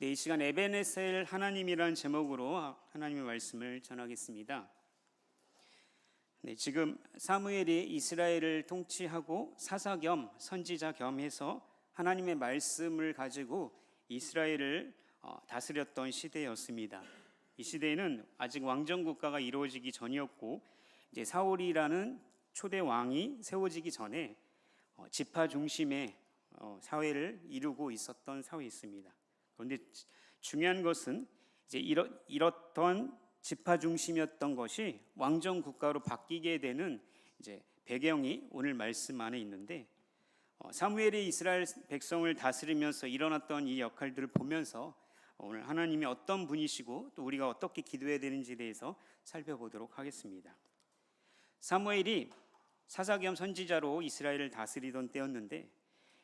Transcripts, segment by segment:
이 시간 에베네셀 하나님이라는 제목으로 하나님의 말씀을 전하겠습니다. 지금 사무엘이 이스라엘을 통치하고 사사 겸 선지자 겸 해서 하나님의 말씀을 가지고 이스라엘을 다스렸던 시대였습니다. 이 시대에는 아직 왕정 국가가 이루어지기 전이었고 이제 사울이라는 초대 왕이 세워지기 전에 지파 중심의 사회를 이루고 있었던 사회였습니다. 그런데 중요한 것은 이제 이렇던 지파 중심이었던 것이 왕정 국가로 바뀌게 되는 이제 배경이 오늘 말씀 안에 있는데, 사무엘이 이스라엘 백성을 다스리면서 일어났던 이 역할들을 보면서 오늘 하나님이 어떤 분이시고 또 우리가 어떻게 기도해야 되는지에 대해서 살펴보도록 하겠습니다. 사무엘이 사사 겸 선지자로 이스라엘을 다스리던 때였는데,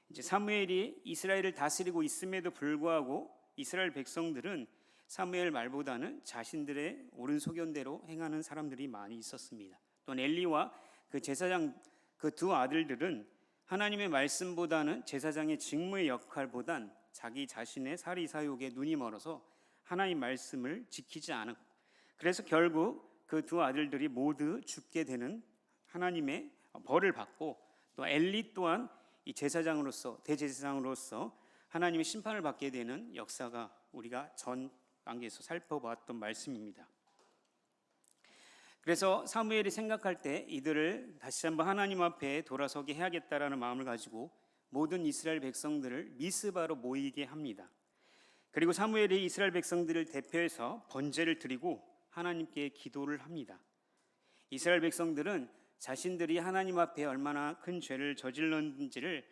이제 사무엘이 이스라엘을 다스리고 있음에도 불구하고 이스라엘 백성들은 사무엘 말보다는 자신들의 옳은 소견대로 행하는 사람들이 많이 있었습니다. 또 엘리와 그 제사장 그 두 아들들은 하나님의 말씀보다는 제사장의 직무의 역할보단 자기 자신의 사리사욕에 눈이 멀어서 하나님 말씀을 지키지 않았고, 그래서 결국 그 두 아들들이 모두 죽게 되는 하나님의 벌을 받고, 또 엘리 또한 이 제사장으로서 대제사장으로서 하나님의 심판을 받게 되는 역사가 우리가 전 단계에서 살펴봤던 말씀입니다. 그래서 사무엘이 생각할 때 이들을 다시 한번 하나님 앞에 돌아서게 해야겠다라는 마음을 가지고 모든 이스라엘 백성들을 미스바로 모이게 합니다. 그리고 사무엘이 이스라엘 백성들을 대표해서 번제를 드리고 하나님께 기도를 합니다. 이스라엘 백성들은 자신들이 하나님 앞에 얼마나 큰 죄를 저질렀는지를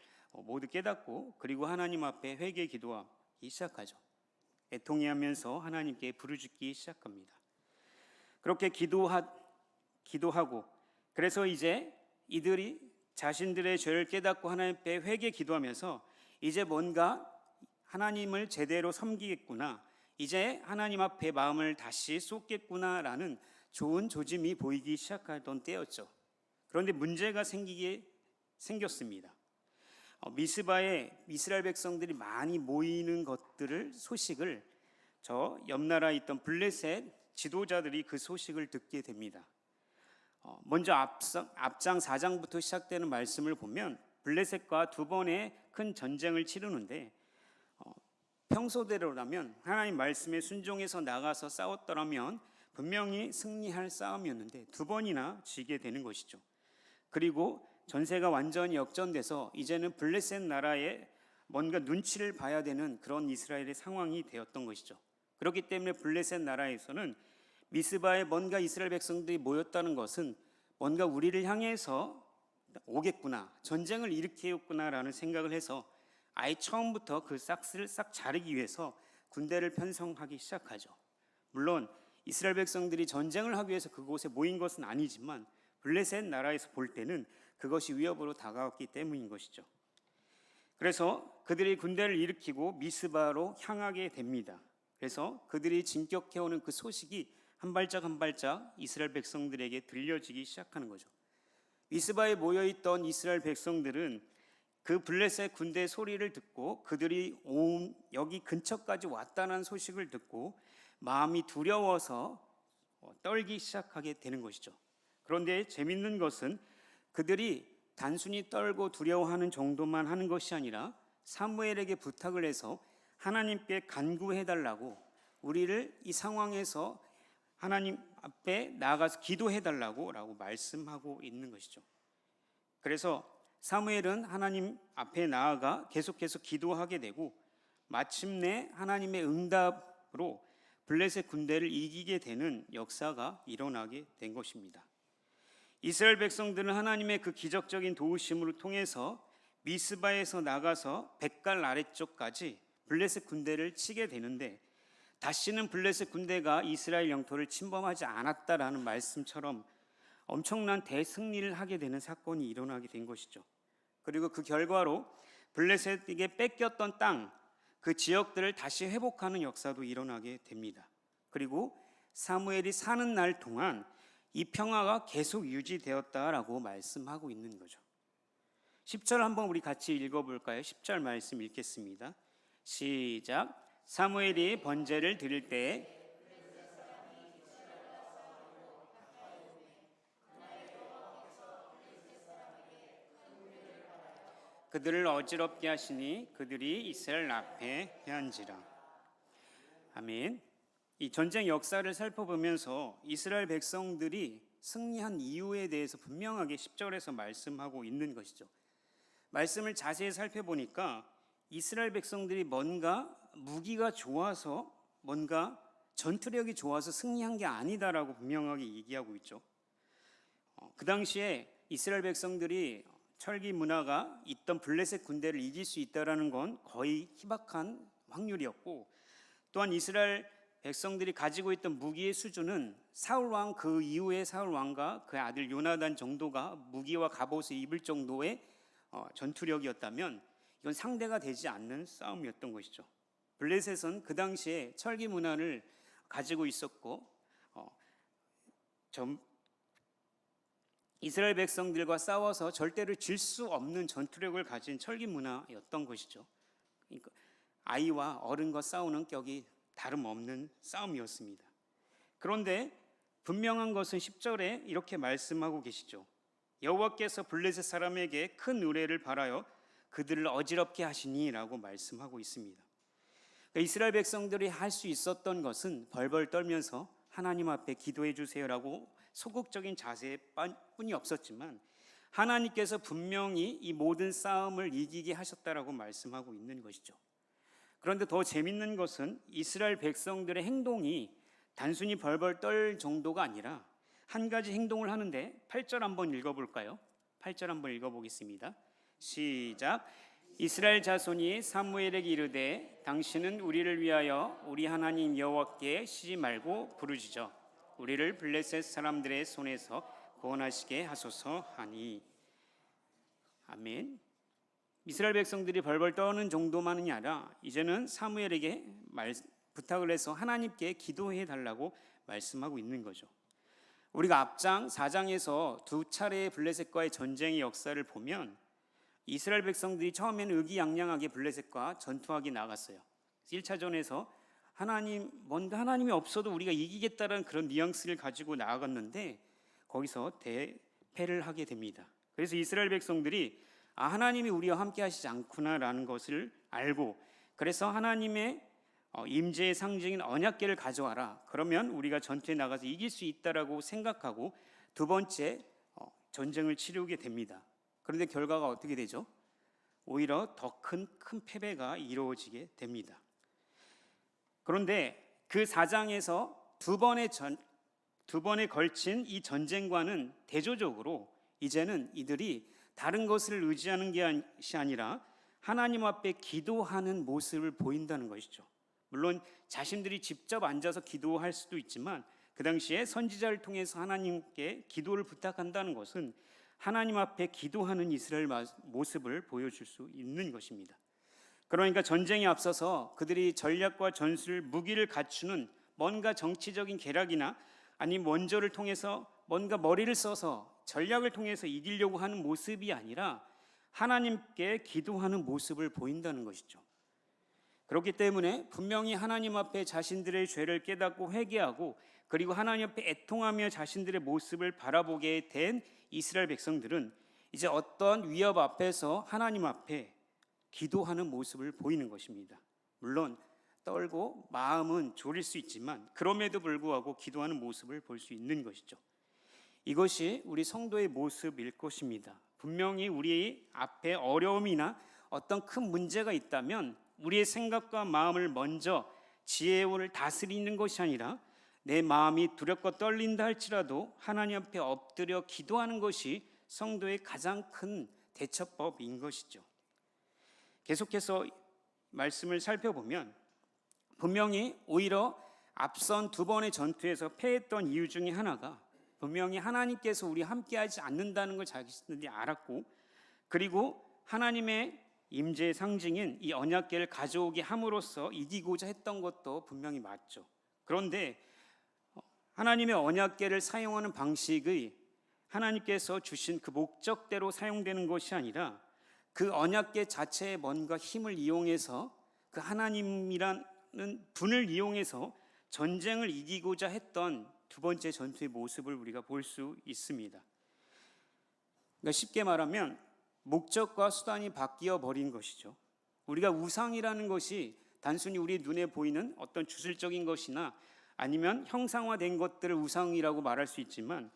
모두 깨닫고, 그리고 하나님 앞에 회개 기도하기 시작하죠. 애통해하면서 하나님께 부르짖기 시작합니다. 그렇게 기도하고, 그래서 이제 이들이 자신들의 죄를 깨닫고 하나님 앞에 회개 기도하면서 이제 뭔가 하나님을 제대로 섬기겠구나, 이제 하나님 앞에 마음을 다시 쏟겠구나라는 좋은 조짐이 보이기 시작하던 때였죠. 그런데 문제가 생겼습니다. 미스바에 이스라엘 백성들이 많이 모이는 소식을 저 옆나라에 있던 블레셋 지도자들이 그 소식을 듣게 됩니다. 먼저 앞장 4장부터 시작되는 말씀을 보면 블레셋과 두 번의 큰 전쟁을 치르는데, 평소대로라면 하나님 말씀에 순종해서 나가서 싸웠더라면 분명히 승리할 싸움이었는데 두 번이나 지게 되는 것이죠. 그리고 전세가 완전히 역전돼서 이제는 블레셋 나라에 뭔가 눈치를 봐야 되는 그런 이스라엘의 상황이 되었던 것이죠. 그렇기 때문에 블레셋 나라에서는 미스바에 뭔가 이스라엘 백성들이 모였다는 것은 뭔가 우리를 향해서 오겠구나, 전쟁을 일으키겠구나라는 생각을 해서 아예 처음부터 그 싹스를 싹 자르기 위해서 군대를 편성하기 시작하죠. 물론 이스라엘 백성들이 전쟁을 하기 위해서 그곳에 모인 것은 아니지만 블레셋 나라에서 볼 때는 그것이 위협으로 다가왔기 때문인 것이죠. 그래서 그들이 군대를 일으키고 미스바로 향하게 됩니다. 그래서 그들이 진격해오는 그 소식이 한 발짝 한 발짝 이스라엘 백성들에게 들려지기 시작하는 거죠. 미스바에 모여있던 이스라엘 백성들은 그 블레셋 군대 소리를 듣고 그들이 여기 근처까지 왔다는 소식을 듣고 마음이 두려워서 떨기 시작하게 되는 것이죠. 그런데 재밌는 것은 그들이 단순히 떨고 두려워하는 정도만 하는 것이 아니라 사무엘에게 부탁을 해서 하나님께 간구해달라고, 우리를 이 상황에서 하나님 앞에 나아가서 기도해달라고 라고 말씀하고 있는 것이죠. 그래서 사무엘은 하나님 앞에 나아가 계속해서 기도하게 되고 마침내 하나님의 응답으로 블레셋 군대를 이기게 되는 역사가 일어나게 된 것입니다. 이스라엘 백성들은 하나님의 그 기적적인 도우심을 통해서 미스바에서 나가서 벳갈 아래쪽까지 블레셋 군대를 치게 되는데, 다시는 블레셋 군대가 이스라엘 영토를 침범하지 않았다라는 말씀처럼 엄청난 대승리를 하게 되는 사건이 일어나게 된 것이죠. 그리고 그 결과로 블레셋에게 뺏겼던 땅, 그 지역들을 다시 회복하는 역사도 일어나게 됩니다. 그리고 사무엘이 사는 날 동안 이 평화가 계속 유지되었다라고 말씀하고 있는 거죠. 10절 한번 우리 같이 읽어볼까요? 10절 말씀 읽겠습니다. 시작. 사무엘이 번제를 드릴 때 그들을 어지럽게 하시니 그들이 이스라엘 앞에 회한지라. 아멘. 이 전쟁 역사를 살펴보면서 이스라엘 백성들이 승리한 이유에 대해서 분명하게 10절에서 말씀하고 있는 것이죠. 말씀을 자세히 살펴보니까 이스라엘 백성들이 뭔가 무기가 좋아서, 뭔가 전투력이 좋아서 승리한 게 아니다라고 분명하게 얘기하고 있죠. 그 당시에 이스라엘 백성들이 철기 문화가 있던 블레셋 군대를 이길 수 있다라는 건 거의 희박한 확률이었고, 또한 이스라엘 백성들이 가지고 있던 무기의 수준은 사울 왕, 그 이후에 사울 왕과 그 아들 요나단 정도가 무기와 갑옷을 입을 정도의 전투력이었다면 이건 상대가 되지 않는 싸움이었던 것이죠. 블레셋은 그 당시에 철기 문화를 가지고 있었고 이스라엘 백성들과 싸워서 절대로 질 수 없는 전투력을 가진 철기 문화였던 것이죠. 그러니까 아이와 어른과 싸우는 격이 다름없는 싸움이었습니다. 그런데 분명한 것은 10절에 이렇게 말씀하고 계시죠. 여호와께서 블레셋 사람에게 큰 의뢰를 바라여 그들을 어지럽게 하시니라고 말씀하고 있습니다. 그러니까 이스라엘 백성들이 할 수 있었던 것은 벌벌 떨면서 하나님 앞에 기도해 주세요라고 소극적인 자세뿐이 없었지만, 하나님께서 분명히 이 모든 싸움을 이기게 하셨다라고 말씀하고 있는 것이죠. 그런데 더 재밌는 것은 이스라엘 백성들의 행동이 단순히 벌벌 떨 정도가 아니라 한 가지 행동을 하는데, 8절 한번 읽어볼까요? 8절 한번 읽어보겠습니다. 시작. 이스라엘 자손이 사무엘에게 이르되 당신은 우리를 위하여 우리 하나님 여호와께 쉬지 말고 부르짖어 우리를 블레셋 사람들의 손에서 구원하시게 하소서 하니. 아멘. 이스라엘 백성들이 벌벌 떠는 정도만이 아니라 이제는 사무엘에게 부탁을 해서 하나님께 기도해 달라고 말씀하고 있는 거죠. 우리가 앞장 4장에서 두 차례의 블레셋과의 전쟁의 역사를 보면 이스라엘 백성들이 처음에는 의기양양하게 블레셋과 전투하기 나갔어요. 1차전에서 뭔가 하나님이 없어도 우리가 이기겠다는 그런 뉘앙스를 가지고 나아갔는데 거기서 대패를 하게 됩니다. 그래서 이스라엘 백성들이 하나님이 우리와 함께 하시지 않구나라는 것을 알고, 그래서 하나님의 임재의 상징인 언약궤를 가져와라. 그러면 우리가 전투에 나가서 이길 수 있다라고 생각하고 두 번째 전쟁을 치르게 됩니다. 그런데 결과가 어떻게 되죠? 오히려 더 큰 패배가 이루어지게 됩니다. 그런데 그 4장에서 두 번에 걸친 이 전쟁과는 대조적으로 이제는 이들이 다른 것을 의지하는 것이 아니라 하나님 앞에 기도하는 모습을 보인다는 것이죠. 물론 자신들이 직접 앉아서 기도할 수도 있지만 그 당시에 선지자를 통해서 하나님께 기도를 부탁한다는 것은 하나님 앞에 기도하는 이스라엘 모습을 보여줄 수 있는 것입니다. 그러니까 전쟁에 앞서서 그들이 전략과 전술, 무기를 갖추는 뭔가 정치적인 계략이나 아니면 원조를 통해서 뭔가 머리를 써서 전략을 통해서 이기려고 하는 모습이 아니라 하나님께 기도하는 모습을 보인다는 것이죠. 그렇기 때문에 분명히 하나님 앞에 자신들의 죄를 깨닫고 회개하고 그리고 하나님 앞에 애통하며 자신들의 모습을 바라보게 된 이스라엘 백성들은 이제 어떤 위협 앞에서 하나님 앞에 기도하는 모습을 보이는 것입니다. 물론 떨고 마음은 졸일 수 있지만 그럼에도 불구하고 기도하는 모습을 볼 수 있는 것이죠. 이것이 우리 성도의 모습일 것입니다. 분명히 우리 앞에 어려움이나 어떤 큰 문제가 있다면 우리의 생각과 마음을 먼저 지혜를 다스리는 것이 아니라 내 마음이 두렵고 떨린다 할지라도 하나님 앞에 엎드려 기도하는 것이 성도의 가장 큰 대처법인 것이죠. 계속해서 말씀을 살펴보면 분명히 오히려 앞선 두 번의 전투에서 패했던 이유 중에 하나가 분명히 하나님께서 우리 함께하지 않는다는 걸 자신들이 알았고, 그리고 하나님의 임재의 상징인 이 언약궤를 가져오게 함으로써 이기고자 했던 것도 분명히 맞죠. 그런데 하나님의 언약궤를 사용하는 방식의 하나님께서 주신 그 목적대로 사용되는 것이 아니라 그 언약궤 자체에 뭔가 힘을 이용해서 그 하나님이란 분을 이용해서 전쟁을 이기고자 했던 두 번째 전투의 모습을 우리가 볼 수 있습니다. 그러니까 쉽게 말하면 목적과 수단이 바뀌어 버린 것이죠. 우리가 우상이라는 것이 단순히 우리 눈에 보이는 어떤 주술적인 것이나 아니면 형상화된 것들을 우상이라고 말할 수 있지만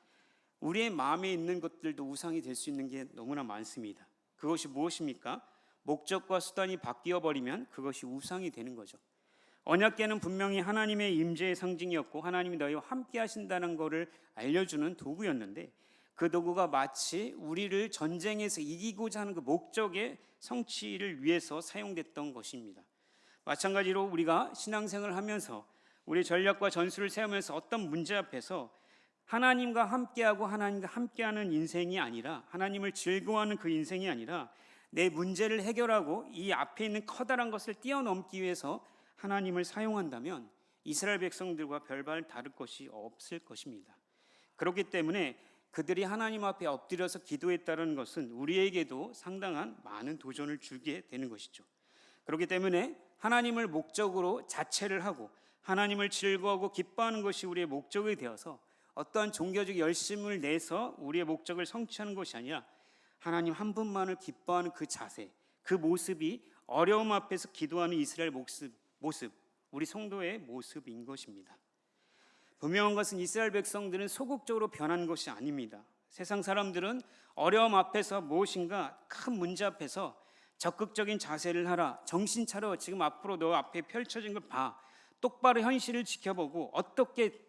우리의 마음에 있는 것들도 우상이 될 수 있는 게 너무나 많습니다. 그것이 무엇입니까? 목적과 수단이 바뀌어 버리면 그것이 우상이 되는 거죠. 언약궤는 분명히 하나님의 임재의 상징이었고 하나님이 너희와 함께 하신다는 것을 알려주는 도구였는데 그 도구가 마치 우리를 전쟁에서 이기고자 하는 그 목적의 성취를 위해서 사용됐던 것입니다. 마찬가지로 우리가 신앙생활을 하면서 우리 전략과 전술을 세우면서 어떤 문제 앞에서 하나님과 함께하고 하나님과 함께하는 인생이 아니라 하나님을 즐거워하는 그 인생이 아니라 내 문제를 해결하고 이 앞에 있는 커다란 것을 뛰어넘기 위해서 하나님을 사용한다면 이스라엘 백성들과 별반 다를 것이 없을 것입니다. 그렇기 때문에 그들이 하나님 앞에 엎드려서 기도했다는 것은 우리에게도 상당한 많은 도전을 주게 되는 것이죠. 그렇기 때문에 하나님을 목적으로 자체를 하고 하나님을 즐거워하고 기뻐하는 것이 우리의 목적이 되어서 어떠한 종교적 열심을 내서 우리의 목적을 성취하는 것이 아니라 하나님 한 분만을 기뻐하는 그 자세, 그 모습이 어려움 앞에서 기도하는 이스라엘 모습, 우리 성도의 모습인 것입니다. 분명한 것은 이스라엘 백성들은 소극적으로 변한 것이 아닙니다. 세상 사람들은 어려움 앞에서 무엇인가 큰 문제 앞에서 적극적인 자세를 하라, 정신 차려, 지금 앞으로 너 앞에 펼쳐진 걸 봐, 똑바로 현실을 지켜보고 어떻게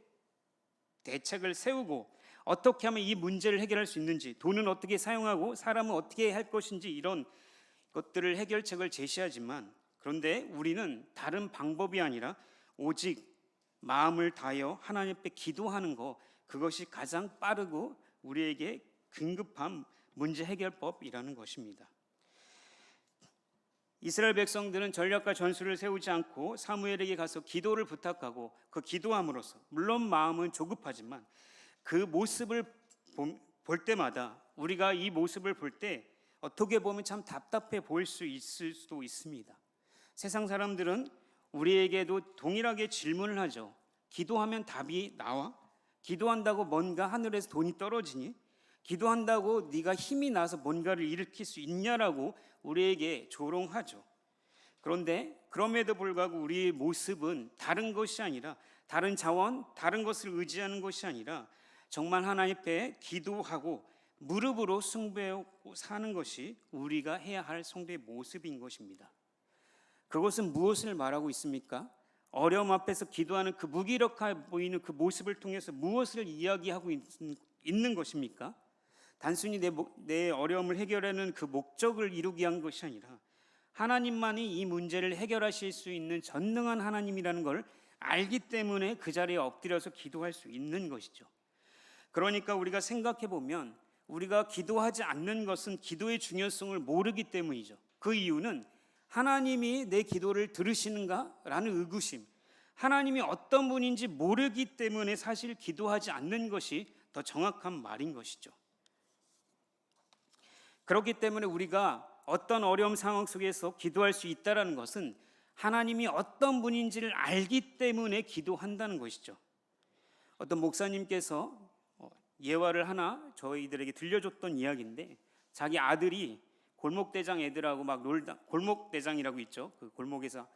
대책을 세우고 어떻게 하면 이 문제를 해결할 수 있는지, 돈은 어떻게 사용하고 사람은 어떻게 할 것인지 이런 것들을 해결책을 제시하지만 그런데 우리는 다른 방법이 아니라 오직 마음을 다하여 하나님 앞에 기도하는 것, 그것이 가장 빠르고 우리에게 긴급한 문제 해결법이라는 것입니다. 이스라엘 백성들은 전략과 전술을 세우지 않고 사무엘에게 가서 기도를 부탁하고 그 기도함으로써 물론 마음은 조급하지만 그 모습을 볼 때마다 우리가 이 모습을 볼 때 어떻게 보면 참 답답해 보일 수 있을 수도 있습니다. 세상 사람들은 우리에게도 동일하게 질문을 하죠. 기도하면 답이 나와? 기도한다고 뭔가 하늘에서 돈이 떨어지니? 기도한다고 네가 힘이 나서 뭔가를 일으킬 수 있냐라고 우리에게 조롱하죠. 그런데 그럼에도 불구하고 우리의 모습은 다른 것이 아니라 다른 자원, 다른 것을 의지하는 것이 아니라 정말 하나님 앞에 기도하고 무릎으로 숭배하고 사는 것이 우리가 해야 할 성도의 모습인 것입니다. 그것은 무엇을 말하고 있습니까? 어려움 앞에서 기도하는 그 무기력해 보이는 그 모습을 통해서 무엇을 이야기하고 있는 것입니까? 단순히 내 어려움을 해결하는 그 목적을 이루기 위한 것이 아니라 하나님만이 이 문제를 해결하실 수 있는 전능한 하나님이라는 걸 알기 때문에 그 자리에 엎드려서 기도할 수 있는 것이죠. 그러니까 우리가 생각해 보면 우리가 기도하지 않는 것은 기도의 중요성을 모르기 때문이죠. 그 이유는 하나님이 내 기도를 들으시는가라는 의구심, 하나님이 어떤 분인지 모르기 때문에 사실 기도하지 않는 것이 더 정확한 말인 것이죠. 그렇기 때문에 우리가 어떤 어려움 상황 속에서 기도할 수 있다는 것은 하나님이 어떤 분인지를 알기 때문에 기도한다는 것이죠. 어떤 목사님께서 예화를 하나 저희들에게 들려줬던 이야기인데 자기 아들이 골목대장 애들하고 막 놀다, 골목대장이라고 있죠. 그 골목에서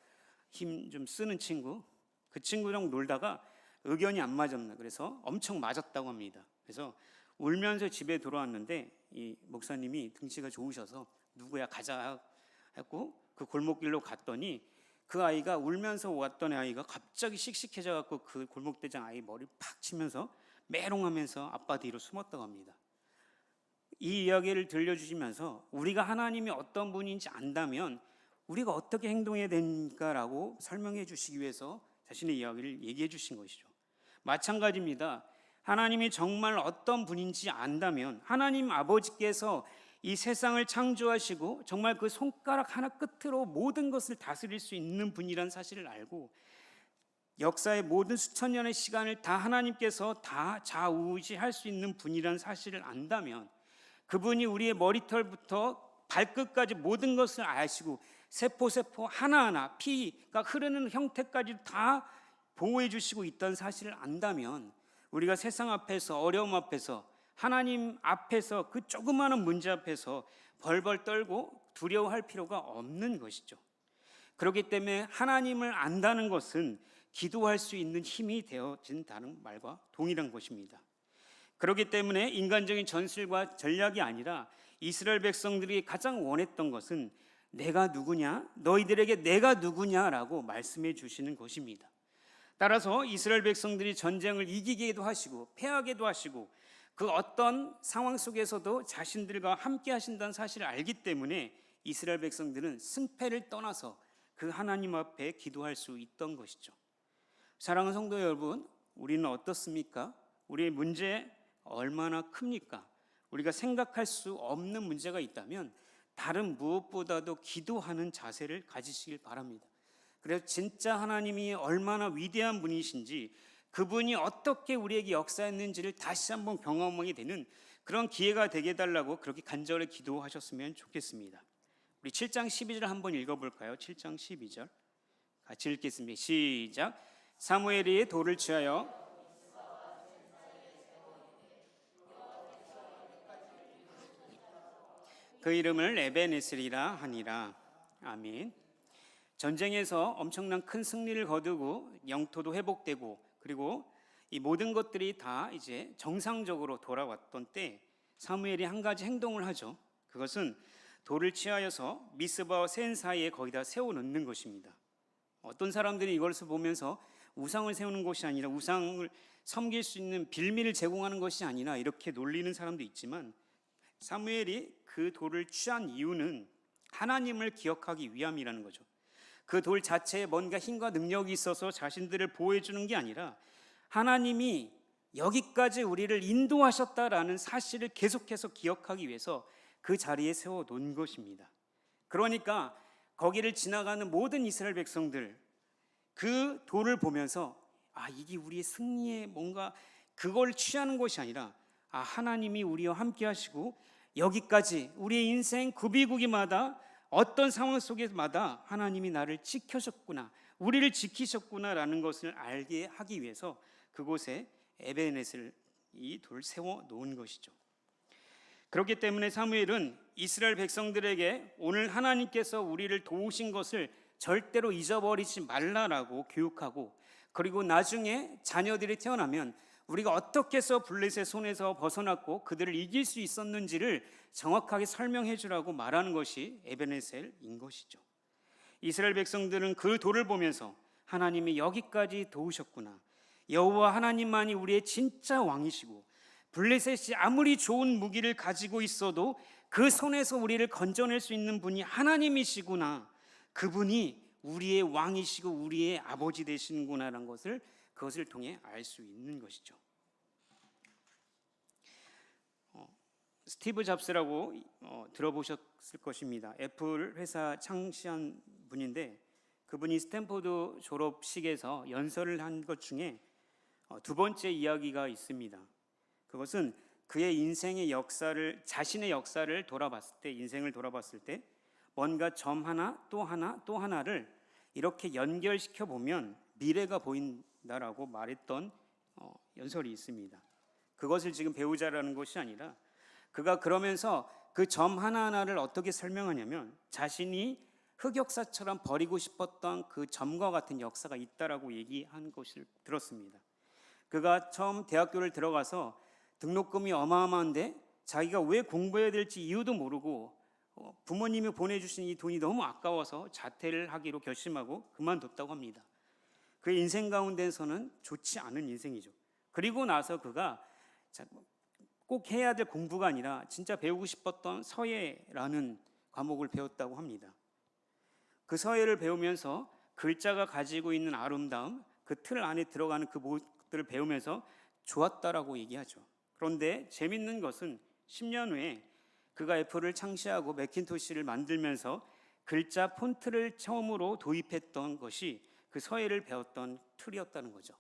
힘 좀 쓰는 친구, 그 친구랑 놀다가 의견이 안 맞았나 그래서 엄청 맞았다고 합니다. 그래서 울면서 집에 돌아왔는데 이 목사님이 등치가 좋으셔서 누구야 가자 했고 그 골목길로 갔더니 그 아이가 울면서 왔던 아이가 갑자기 씩씩해져 갖고 그 골목대장 아이 머리를 팍 치면서 메롱하면서 아빠 뒤로 숨었다고 합니다. 이 이야기를 들려주시면서 우리가 하나님이 어떤 분인지 안다면 우리가 어떻게 행동해야 되는가라고 설명해 주시기 위해서 자신의 이야기를 얘기해 주신 것이죠. 마찬가지입니다. 하나님이 정말 어떤 분인지 안다면 하나님 아버지께서 이 세상을 창조하시고 정말 그 손가락 하나 끝으로 모든 것을 다스릴 수 있는 분이란 사실을 알고 역사의 모든 수천 년의 시간을 다 하나님께서 다 좌우지할 수 있는 분이란 사실을 안다면 그분이 우리의 머리털부터 발끝까지 모든 것을 아시고 세포 하나하나 피가 흐르는 형태까지 다 보호해 주시고 있다는 사실을 안다면 우리가 세상 앞에서 어려움 앞에서 하나님 앞에서 그 조그마한 문제 앞에서 벌벌 떨고 두려워할 필요가 없는 것이죠. 그렇기 때문에 하나님을 안다는 것은 기도할 수 있는 힘이 되어진다는 말과 동일한 것입니다. 그렇기 때문에 인간적인 전술과 전략이 아니라 이스라엘 백성들이 가장 원했던 것은 내가 누구냐? 너희들에게 내가 누구냐라고 말씀해 주시는 것입니다. 따라서 이스라엘 백성들이 전쟁을 이기기도 하시고 패하기도 하시고 그 어떤 상황 속에서도 자신들과 함께 하신다는 사실을 알기 때문에 이스라엘 백성들은 승패를 떠나서 그 하나님 앞에 기도할 수 있던 것이죠. 사랑하는 성도 여러분, 우리는 어떻습니까? 우리의 문제 얼마나 큽니까? 우리가 생각할 수 없는 문제가 있다면 다른 무엇보다도 기도하는 자세를 가지시길 바랍니다. 그래서 진짜 하나님이 얼마나 위대한 분이신지, 그분이 어떻게 우리에게 역사했는지를 다시 한번 경험하게 되는 그런 기회가 되게 해달라고 그렇게 간절히 기도하셨으면 좋겠습니다. 우리 7장 12절 한번 읽어볼까요? 7장 12절 같이 읽겠습니다. 시작. 사무엘이 돌을 취하여 그 이름을 에벤에셀이라 하니라. 아멘. 전쟁에서 엄청난 큰 승리를 거두고 영토도 회복되고 그리고 이 모든 것들이 다 이제 정상적으로 돌아왔던 때 사무엘이 한 가지 행동을 하죠. 그것은 돌을 취하여서 미스바와 센 사이에 거기다 세워놓는 것입니다. 어떤 사람들이 이것을 보면서 우상을 세우는 것이 아니라 우상을 섬길 수 있는 빌미를 제공하는 것이 아니라 이렇게 놀리는 사람도 있지만, 사무엘이 그 돌을 취한 이유는 하나님을 기억하기 위함이라는 거죠. 그 돌 자체에 뭔가 힘과 능력이 있어서 자신들을 보호해 주는 게 아니라 하나님이 여기까지 우리를 인도하셨다라는 사실을 계속해서 기억하기 위해서 그 자리에 세워 놓은 것입니다. 그러니까 거기를 지나가는 모든 이스라엘 백성들 그 돌을 보면서 이게 우리의 승리의 뭔가 그걸 취하는 것이 아니라 하나님이 우리와 함께 하시고 여기까지 우리의 인생 구비구기마다 어떤 상황 속에마다 하나님이 나를 지켜줬구나, 우리를 지키셨구나라는 것을 알게 하기 위해서 그곳에 에벤에셀 이 돌을 세워 놓은 것이죠. 그렇기 때문에 사무엘은 이스라엘 백성들에게 오늘 하나님께서 우리를 도우신 것을 절대로 잊어버리지 말라라고 교육하고, 그리고 나중에 자녀들이 태어나면 우리가 어떻게 해서 블레셋의 손에서 벗어났고 그들을 이길 수 있었는지를 정확하게 설명해 주라고 말하는 것이 에벤에셀인 것이죠. 이스라엘 백성들은 그 돌을 보면서 하나님이 여기까지 도우셨구나, 여호와 하나님만이 우리의 진짜 왕이시고 블레셋이 아무리 좋은 무기를 가지고 있어도 그 손에서 우리를 건져낼 수 있는 분이 하나님이시구나, 그분이 우리의 왕이시고 우리의 아버지 되시는구나라는 것을 그것을 통해 알 수 있는 것이죠. 스티브 잡스라고 들어보셨을 것입니다. 애플 회사 창시한 분인데 그분이 스탠포드 졸업식에서 연설을 한 것 중에 두 번째 이야기가 있습니다. 그것은 그의 인생의 역사를, 자신의 역사를 돌아봤을 때, 인생을 돌아봤을 때 뭔가 점 하나 또 하나 또 하나를 이렇게 연결시켜 보면 미래가 보인다라고 말했던 연설이 있습니다. 그것을 지금 배우자라는 것이 아니라 그가 그러면서 그 점 하나하나를 어떻게 설명하냐면 자신이 흑역사처럼 버리고 싶었던 그 점과 같은 역사가 있다라고 얘기한 것을 들었습니다. 그가 처음 대학교를 들어가서 등록금이 어마어마한데 자기가 왜 공부해야 될지 이유도 모르고 부모님이 보내주신 이 돈이 너무 아까워서 자퇴를 하기로 결심하고 그만뒀다고 합니다. 그의 인생 가운데서는 좋지 않은 인생이죠. 그리고 나서 그가 꼭 해야 될 공부가 아니라 진짜 배우고 싶었던 서예라는 과목을 배웠다고 합니다. 그 서예를 배우면서 글자가 가지고 있는 아름다움, 그 틀 안에 들어가는 그 모습들을 배우면서 좋았다라고 얘기하죠. 그런데 재밌는 것은 10년 후에 그가 애플을 창시하고 매킨토시를 만들면서 글자 폰트를 처음으로 도입했던 것이 그 서예를 배웠던 툴이었다는 거죠.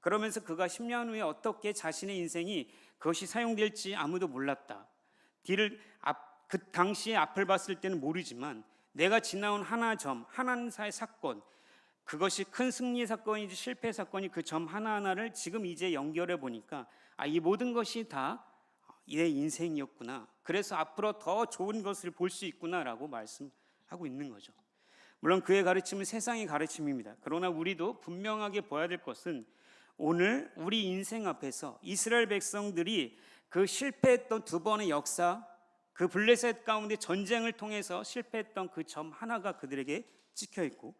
그러면서 그가 10년 후에 어떻게 자신의 인생이 그것이 사용될지 아무도 몰랐다. 그 당시에 앞을 봤을 때는 모르지만 내가 지나온 하나 점, 하나사의 사건, 그것이 큰 승리 사건이지 실패 사건이 그 점 하나하나를 지금 이제 연결해 보니까 이 모든 것이 다 내 인생이었구나. 그래서 앞으로 더 좋은 것을 볼 수 있구나라고 말씀하고 있는 거죠. 물론 그의 가르침은 세상의 가르침입니다. 그러나 우리도 분명하게 봐야 될 것은 오늘 우리 인생 앞에서 이스라엘 백성들이 그 실패했던 두 번의 역사, 그 블레셋 가운데 전쟁을 통해서 실패했던 그 점 하나가 그들에게 찍혀 있고,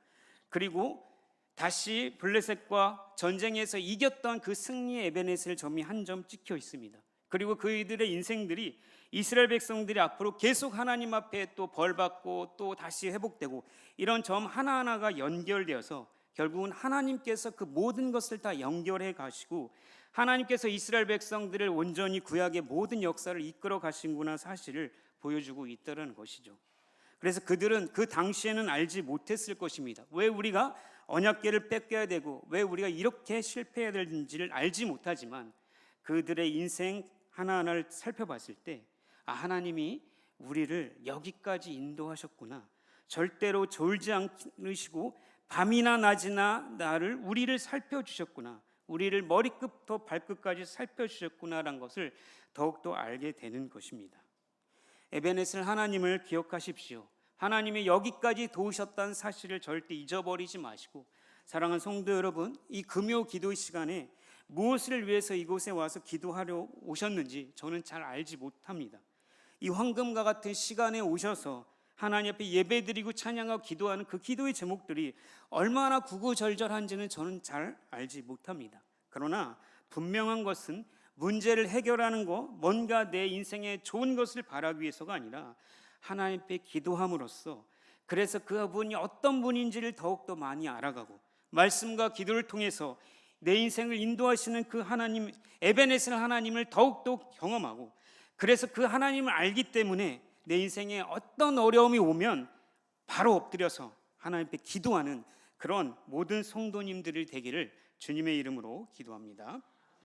그리고 다시 블레셋과 전쟁에서 이겼던 그 승리의 에베네셀 점이 한 점 찍혀 있습니다. 그리고 그들의 인생들이 이스라엘 백성들이 앞으로 계속 하나님 앞에 또 벌받고 또 다시 회복되고 이런 점 하나하나가 연결되어서 결국은 하나님께서 그 모든 것을 다 연결해 가시고 하나님께서 이스라엘 백성들을 온전히 구약의 모든 역사를 이끌어 가신구나 사실을 보여주고 있다는 것이죠. 그래서 그들은 그 당시에는 알지 못했을 것입니다. 왜 우리가 언약궤를 뺏겨야 되고 왜 우리가 이렇게 실패해야 되는지를 알지 못하지만 그들의 인생 하나하나를 살펴봤을 때 하나님이 우리를 여기까지 인도하셨구나. 절대로 졸지 않으시고 밤이나 낮이나 우리를 살펴주셨구나. 우리를 머리끝부터 발끝까지 살펴주셨구나라는 것을 더욱더 알게 되는 것입니다. 에베네셀 하나님을 기억하십시오. 하나님이 여기까지 도우셨다는 사실을 절대 잊어버리지 마시고, 사랑하는 성도 여러분, 이 금요 기도 시간에 무엇을 위해서 이곳에 와서 기도하려 오셨는지 저는 잘 알지 못합니다. 이 황금과 같은 시간에 오셔서 하나님 앞에 예배드리고 찬양하고 기도하는 그 기도의 제목들이 얼마나 구구절절한지는 저는 잘 알지 못합니다. 그러나 분명한 것은 문제를 해결하는 것, 뭔가 내 인생에 좋은 것을 바라기 위해서가 아니라 하나님 앞에 기도함으로써, 그래서 그분이 어떤 분인지를 더욱더 많이 알아가고 말씀과 기도를 통해서 내 인생을 인도하시는 그 하나님, 에베네셀 하나님을 더욱더 경험하고, 그래서 그 하나님을 알기 때문에 내 인생에 어떤 어려움이 오면 바로 엎드려서 하나님 앞에 기도하는 그런 모든 성도님들이 되기를 주님의 이름으로 기도합니다.